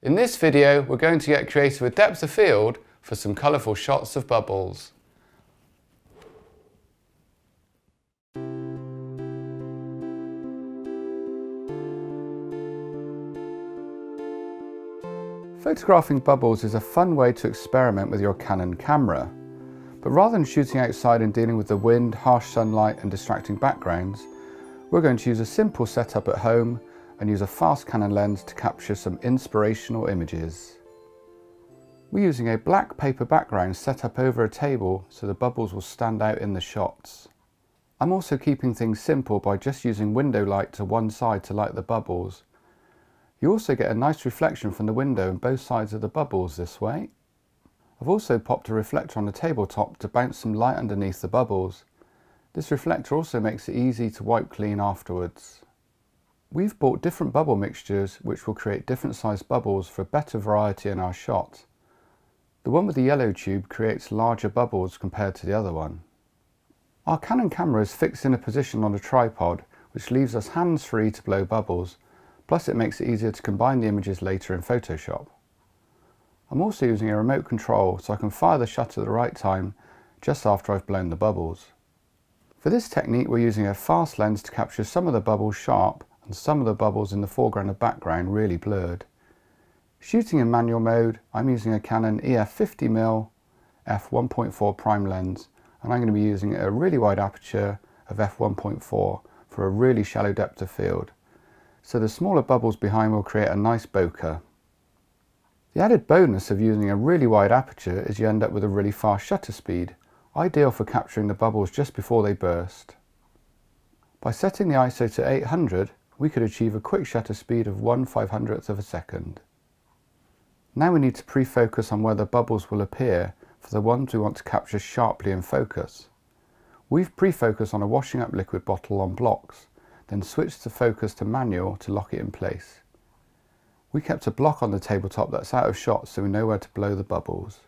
In this video, we're going to get creative with depth of field for some colourful shots of bubbles. Photographing bubbles is a fun way to experiment with your Canon camera. But rather than shooting outside and dealing with the wind, harsh sunlight and distracting backgrounds, we're going to use a simple setup at home and use a fast Canon lens to capture some inspirational images. We're using a black paper background set up over a table so the bubbles will stand out in the shots. I'm also keeping things simple by just using window light to one side to light the bubbles. You also get a nice reflection from the window on both sides of the bubbles this way. I've also popped a reflector on the tabletop to bounce some light underneath the bubbles. This reflector also makes it easy to wipe clean afterwards. We've bought different bubble mixtures which will create different sized bubbles for better variety in our shot. The one with the yellow tube creates larger bubbles compared to the other one. Our Canon camera is fixed in a position on a tripod which leaves us hands-free to blow bubbles, plus it makes it easier to combine the images later in Photoshop. I'm also using a remote control so I can fire the shutter at the right time just after I've blown the bubbles. For this technique we're using a fast lens to capture some of the bubbles sharp and some of the bubbles in the foreground and background really blurred. Shooting in manual mode, I'm using a Canon EF 50mm f1.4 prime lens, and I'm going to be using a really wide aperture of f1.4 for a really shallow depth of field, so the smaller bubbles behind will create a nice bokeh. The added bonus of using a really wide aperture is you end up with a really fast shutter speed, ideal for capturing the bubbles just before they burst. By setting the ISO to 800, we could achieve a quick shutter speed of 1/500th of a second. Now we need to pre-focus on where the bubbles will appear for the ones we want to capture sharply in focus. We've pre-focused on a washing up liquid bottle on blocks, then switched the focus to manual to lock it in place. We kept a block on the tabletop that's out of shot so we know where to blow the bubbles.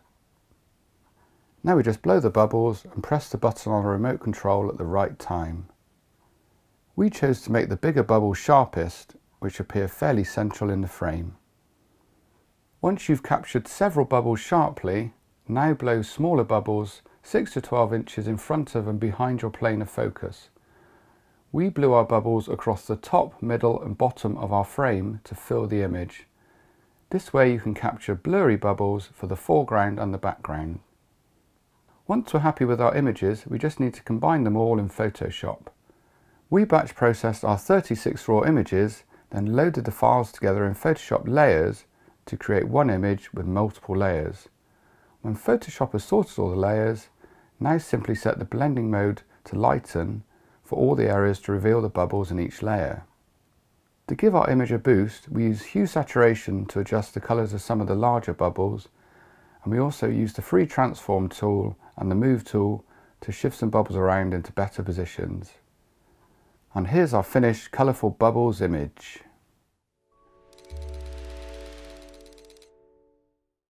Now we just blow the bubbles and press the button on the remote control at the right time. We chose to make the bigger bubbles sharpest, which appear fairly central in the frame. Once you've captured several bubbles sharply, now blow smaller bubbles 6 to 12 inches in front of and behind your plane of focus. We blew our bubbles across the top, middle and bottom of our frame to fill the image. This way you can capture blurry bubbles for the foreground and the background. Once we're happy with our images, we just need to combine them all in Photoshop. We batch processed our 36 raw images, then loaded the files together in Photoshop layers to create one image with multiple layers. When Photoshop has sorted all the layers, now simply set the blending mode to lighten for all the areas to reveal the bubbles in each layer. To give our image a boost, we use hue saturation to adjust the colours of some of the larger bubbles, and we also use the free transform tool and the move tool to shift some bubbles around into better positions. And here's our finished colourful bubbles image.